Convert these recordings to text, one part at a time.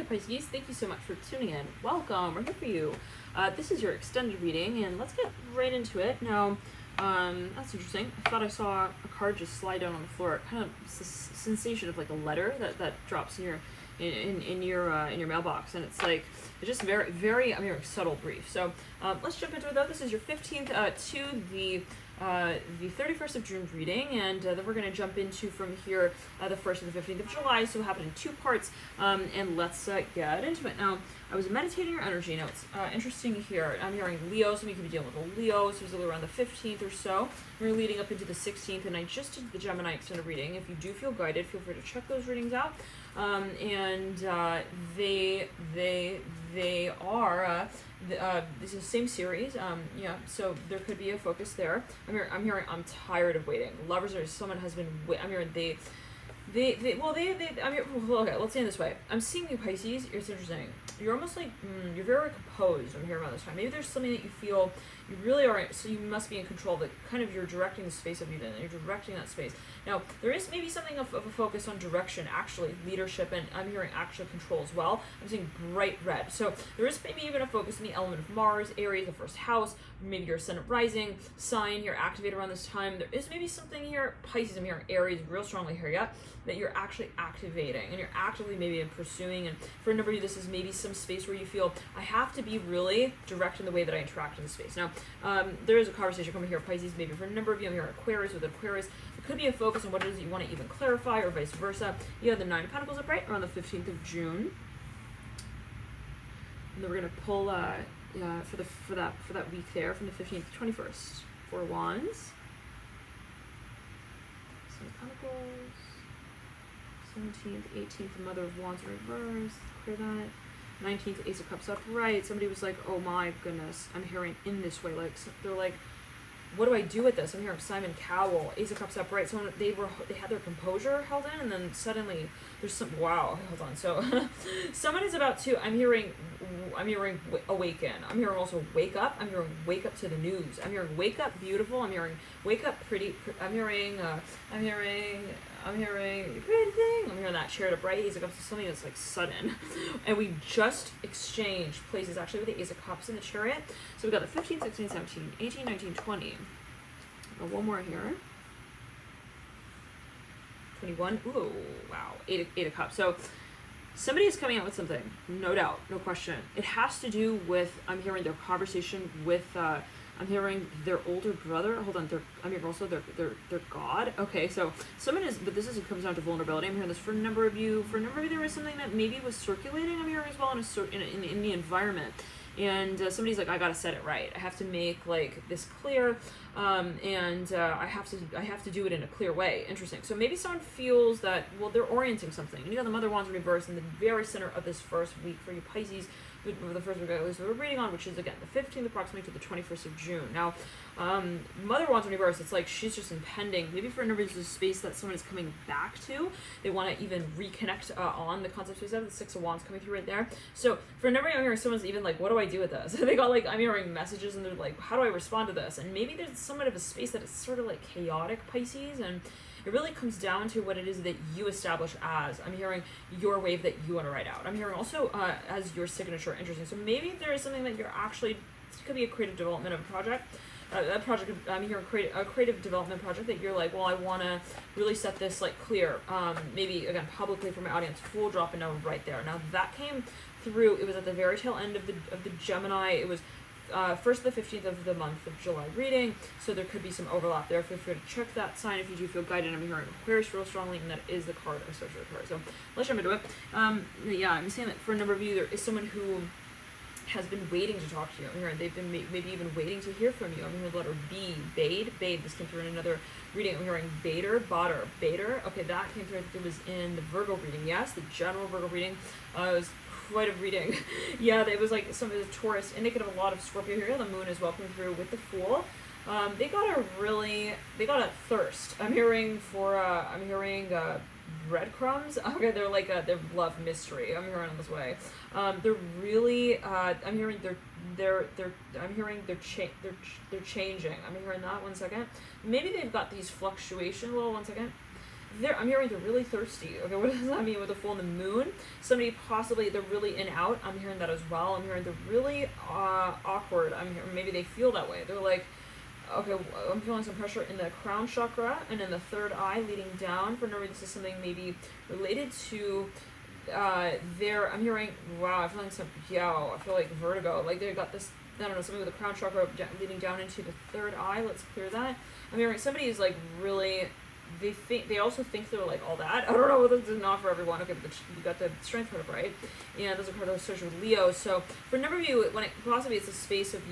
Pisces, thank you so much for tuning in. Welcome, we're here for you. This is your extended reading, and let's get right into it. Now, that's interesting. I thought I saw a card just slide down on the floor. Kind of sensation of like a letter that drops in your mailbox, and it's like it's just very subtle brief. So let's jump into it though. This is your 15th to the 31st of June reading, and then we're going to jump into from here the 1st and the 15th of July, so it'll happen in two parts, and let's get into it. Now, I was meditating your energy. Now, it's interesting here. I'm hearing Leo, so we could be dealing with a Leo, so it's around the 15th or so. We're leading up into the 16th, and I just did the Gemini extended reading. If you do feel guided, feel free to check those readings out. They are this is the same series, so there could be a focus there. I'm hearing I'm tired of waiting. Lovers or someone has been I'm hearing okay, let's say it this way. I'm seeing you, Pisces. It's interesting. You're almost like you're very composed. I'm hearing about this time. Maybe there's something that you feel you really are, so you must be in control. That kind of you're directing the space of you, and you're directing that space. Now there is maybe something of a focus on direction, actually leadership, and I'm hearing actual control as well. I'm seeing bright red, so there is maybe even a focus in the element of Mars, Aries, the first house. Maybe your ascendant rising sign you're activated around this time. There is maybe something here, Pisces. I'm hearing Aries real strongly here, that you're actually activating, and you're actively maybe pursuing. And for a number of you, this is maybe some space where you feel I have to be really direct in the way that I interact in the space. Now, there is a conversation coming here, Pisces. Maybe for a number of you, I'm here Aquarius with Aquarius. It could be a focus on what it is that you want to even clarify, or vice versa. You have the Nine of Pentacles upright around the 15th of June, and then we're gonna pull for that week there from the 15th to 21st. Four of Wands, Seven of Pentacles, 17th, 18th, the Mother of Wands in reverse. Clear that. 19th, Ace of Cups upright. Somebody was like, oh my goodness, I'm hearing in this way. Like, they're like, what do I do with this? I'm hearing Simon Cowell, Ace of Cups upright. So they had their composure held in, and then suddenly there's some, wow, hold on. So someone is about to, I'm hearing awaken. I'm hearing also wake up. I'm hearing wake up to the news. I'm hearing wake up beautiful. I'm hearing wake up pretty. I'm hearing pretty thing. I'm hearing that chariot upright. Ace of Cups is something that's like sudden. And we just exchanged places actually with the Ace of Cups in the chariot. So we got the 15, 16, 17, 18, 19, 20. One more here. 21. Ooh, wow. Eight of Cups. So somebody is coming out with something, no doubt, no question. It has to do with, I'm hearing their conversation with, I'm hearing their older brother. Hold on, I'm hearing also their God. Okay, so someone is, but this comes down to vulnerability. I'm hearing this for a number of you. For a number of you, there was something that maybe was circulating. I'm hearing as well in the environment. And somebody's like, I gotta set it right. I have to make like this clear, and I have to do it in a clear way. Interesting. So maybe someone feels that, well, they're orienting something. And you got the Mother Wands in reverse in the very center of this first week for you Pisces. The first week we're reading on, which is again the 15th approximately to the 21st of June. Now, Mother Wands in reverse, it's like she's just impending. Maybe for a number of there's a space that someone is coming back to. They want to even reconnect on the concept space of the Six of Wands coming through right there. So for a number of you, I'm hearing someone's even like, what do I do with this? They got like, I'm hearing messages and they're like, how do I respond to this? And maybe there's somewhat of a space that is sort of like chaotic, Pisces, and it really comes down to what it is that you establish as. I'm hearing your wave that you want to ride out. I'm hearing also as your signature. Interesting. So maybe there is something that you're actually, this could be a creative development of a project. I'm hearing a creative development project that you're like, well, I want to really set this like clear. Maybe again publicly for my audience. Full drop a number right there. Now that came through. It was at the very tail end of the Gemini. It was. First to the 15th of the month of July reading, so there could be some overlap there. Feel free to check that sign if you do feel guided. I'm hearing Aquarius real strongly, and that is the card associated with her. So let's jump into it. I'm saying that for a number of you, there is someone who has been waiting to talk to you. I'm hearing they've been maybe even waiting to hear from you. I'm hearing the letter B, Bade. This came through in another reading. I'm hearing Bader, Bader. Okay, that came through. I think it was in the Virgo reading. Yes, the general Virgo reading. It was quite a reading. Yeah, it was like some of the Taurus, indicative of a lot of Scorpio here. The moon is welcoming through with the Fool. They got a thirst. I'm hearing breadcrumbs. Okay, they're like their love mystery. I'm hearing on this way. They're really. I'm hearing they're changing. I'm hearing that. 1 second. Maybe they've got these fluctuation. Well, 1 second. I'm hearing they're really thirsty. Okay, what does that mean with the full and the moon? Somebody possibly, they're really in out. I'm hearing that as well. I'm hearing they're really awkward. I'm hearing maybe they feel that way. They're like, okay, I'm feeling some pressure in the crown chakra and in the third eye leading down. For no reason, this is something maybe related to I'm hearing, wow, I'm feeling some, I feel like vertigo. Like they got this, I don't know, something with the crown chakra leading down into the third eye. Let's clear that. I'm hearing somebody is like really, they also think they're like all that. I don't know, this is not for everyone. Okay, but you got the strength card up, right? And those are cards associated with Leo. So for a number of you, when it possibly it's a space of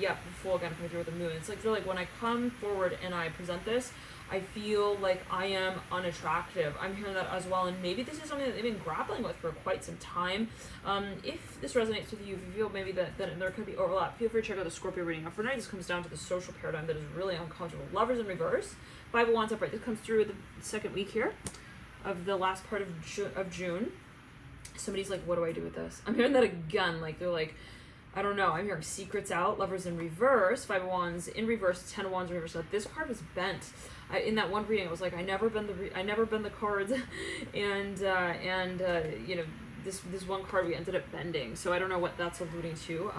full again coming through with the moon. It's like they're like when I come forward and I present this, I feel like I am unattractive. I'm hearing that as well, and maybe this is something that they've been grappling with for quite some time. If this resonates with you, if you feel maybe that there could be overlap, feel free to check out the Scorpio reading. Now, for tonight, this comes down to the social paradigm that is really uncomfortable. Lovers in reverse, Five of Wands upright. This comes through the second week here of the last part of June. Somebody's like, what do I do with this? I'm hearing that again. Like, they're like, I don't know. I'm hearing secrets out. Lovers in reverse, Five of Wands in reverse, Ten of Wands in reverse. So this card was bent. In that one reading, I was like, I never bend the cards, and you know, this one card we ended up bending. So I don't know what that's alluding to.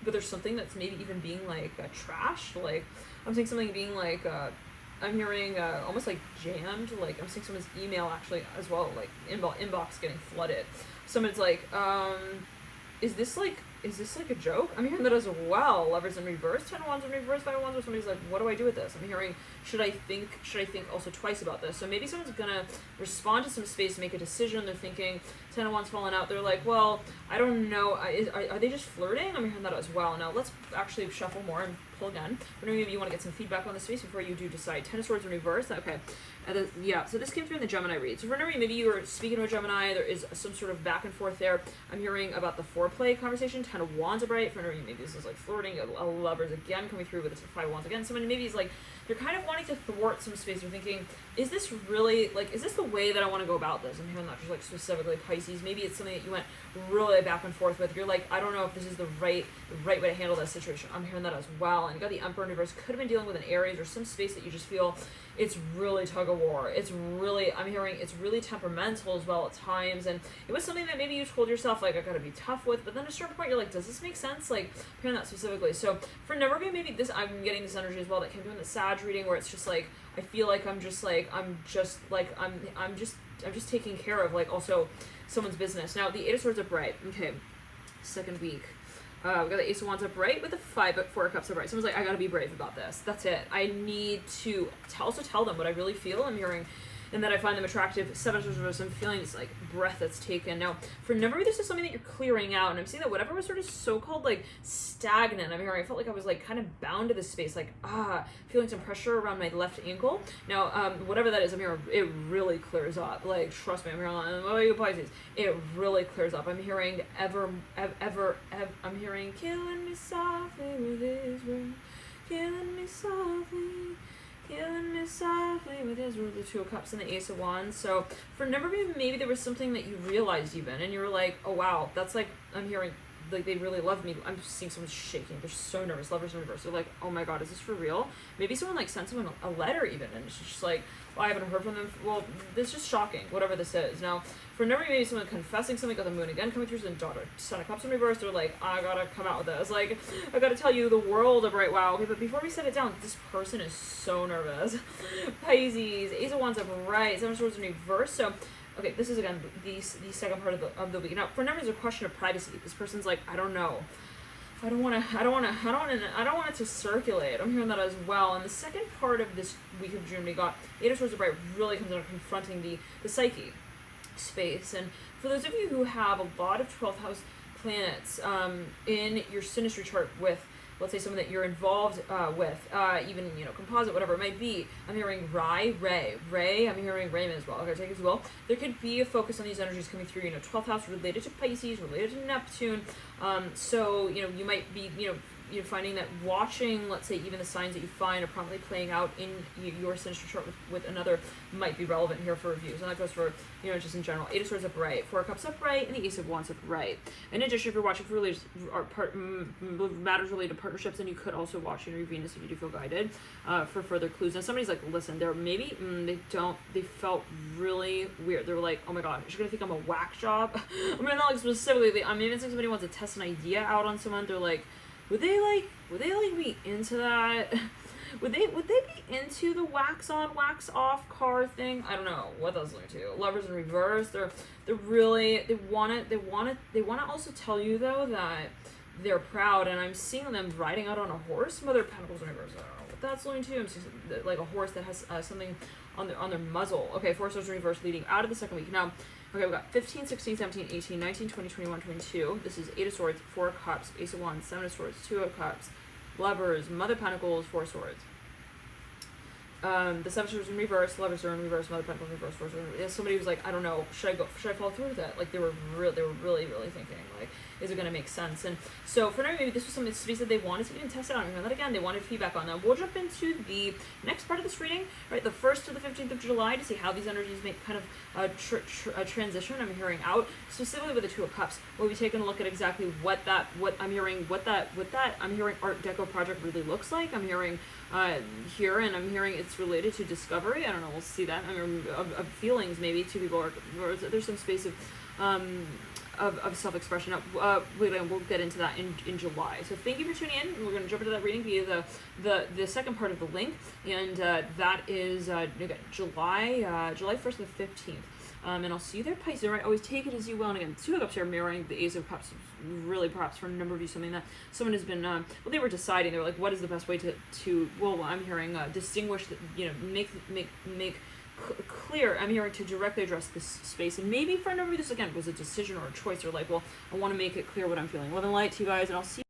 But there's something that's maybe even being like trash. Like I'm seeing something being like I'm hearing almost like jammed. Like I'm seeing someone's email actually as well, like inbox getting flooded. Someone's like, is this like a joke? I'm hearing that as well. Lovers in reverse, Ten of Wands in reverse, Five of Wands, where somebody's like, what do I do with this? I'm hearing, should I think also twice about this? So maybe someone's gonna respond to some space, make a decision. They're thinking, Ten of Wands falling out. They're like, well, I don't know. Are they just flirting? I'm hearing that as well. Now let's actually shuffle more and pull again. Maybe you want to get some feedback on the space before you do decide. Ten of Swords in reverse. Okay. So this came through in the Gemini read. So for whenever maybe you were speaking to a Gemini, there is some sort of back and forth there. I'm hearing about the foreplay conversation. Ten of Wands upright. For whenever maybe this is like flirting. A lovers again coming through with this Five of Wands again. Somebody maybe is like, they're kind of wanting to thwart some space. They're thinking, is this really, like, is this the way that I want to go about this? I'm hearing that just like specifically Pisces. Maybe it's something that you went really back and forth with. You're like, I don't know if this is the right way to handle this situation. I'm hearing that as well. And you got the Emperor in reverse. Could have been dealing with an Aries or some space that you just feel it's really tug of war. It's really, I'm hearing it's really temperamental as well at times. And it was something that maybe you told yourself, like, I gotta be tough with. But then at a certain point, you're like, does this make sense? Like, I'm hearing that specifically. So for number maybe this, I'm getting this energy as well that came through in the Sag reading, where it's just like, I feel like I'm just taking care of like also someone's business. Now the Eight of Swords upright. Okay, second week. We got the Ace of Wands upright with the Four of Cups upright. Someone's like, I gotta be brave about this. That's it. I need to also tell them what I really feel. I'm hearing, and that I find them attractive. Seven of Swords reverse. I'm feeling this like breath that's taken. Now, for number, this is something that you're clearing out, and I'm seeing that whatever was sort of so-called like stagnant. I'm hearing, I felt like I was like kind of bound to this space, like feeling some pressure around my left ankle. Now, whatever that is, I'm hearing it really clears up. Like, trust me, I'm hearing, oh, you Pisces, it really clears up. I'm hearing I'm hearing, killing me softly with his word, killing me softly. Killing me softly with his rule, the Two of Cups and the Ace of Wands. So for number maybe there was something that you realized even, and you were like, oh wow, that's like, I'm hearing like they really love me. I'm seeing someone shaking. They're so nervous. Lovers in reverse. They're like, oh my god, is this for real? Maybe someone like sent someone a letter even, and it's just like, well, I haven't heard from them. Well, this is just shocking. Whatever this is. Now, for number maybe someone confessing something, got the Moon again coming through, and daughter, Son of Cups in reverse. They're like, I gotta come out with this. Like, I gotta tell you the world of right. Wow. Okay, but before we set it down, this person is so nervous. Pisces, Ace of Wands upright, Seven of Swords in reverse. So. Okay, this is again the second part of the week. Now, for numbers, a question of privacy. This person's like, I don't know. I don't want it to circulate. I'm hearing that as well. And the second part of this week of June, we got Eight of Swords upright really comes down to confronting the psyche space. And for those of you who have a lot of 12th house planets in your synastry chart with, let's say, someone that you're involved with, even, you know, composite, whatever it might be. I'm hearing Ray, I'm hearing Raymond as well. Okay, take as well. There could be a focus on these energies coming through, you know, 12th house related to Pisces, related to Neptune. So, you know, you might be, you know, you're finding that watching, let's say, even the signs that you find are prominently playing out in your sinister chart with another might be relevant here for reviews. And that goes for, just in general. Eight of Swords upright, Four of Cups upright, and the Ace of Wands upright. In addition, if you're watching for matters related to partnerships, then you could also watch your Venus if you do feel guided for further clues. Now, somebody's like, listen, they're maybe, they felt really weird. They were like, oh my god, you're gonna think I'm a whack job. I mean, not like specifically, I mean, if somebody wants to test an idea out on someone, they're like, would they be into that? Would they be into the wax on, wax off car thing? I don't know what that's like to. Lovers in reverse. They're really, they want to also tell you though that they're proud, and I'm seeing them riding out on a horse. Mother of Pentacles in reverse. I don't know what that's going to. I'm seeing like a horse that has something on their muzzle. Okay, Four Swords in reverse leading out of the second week. Now, okay, we've got 15, 16, 17, 18, 19, 20, 21, 22. This is Eight of Swords, Four of Cups, Ace of Wands, Seven of Swords, Two of Cups, Lovers, Mother of Pentacles, Four Swords. The Seven of Swords in reverse, Lovers are in reverse, Mother of Pentacles in reverse, Four Swords. Yeah, somebody was like, I don't know, should I follow through with that? Like they were really thinking, like, is it going to make sense? And so for now, maybe this was something that they wanted to even test it out. And that again, they wanted feedback on that. We'll jump into the next part of this reading, right? The 1st to the 15th of July, to see how these energies make kind of a transition. I'm hearing out specifically with the Two of Cups. We'll be taking a look at exactly what that Art Deco project really looks like. I'm hearing here, and I'm hearing it's related to discovery. I don't know. We'll see that. I mean, of feelings maybe. Two people are. There's some space of self-expression. We'll get into that in July. So thank you for tuning in. We're going to jump into that reading via the second part of the link, and that is July 1st to the 15th. And I'll see you there, Pisces. Right? Always take it as you will. And again, Two of Cups here mirroring the Ace of Cups. Really, perhaps for a number of you, something that someone has been. They were deciding. They were like, what is the best way to? Well, I'm hearing distinguish. Make clear. I'm hearing to directly address this space, and maybe for a number of you, this again was a decision or a choice, or like, well, I want to make it clear what I'm feeling. Love and light to you guys, and I'll see you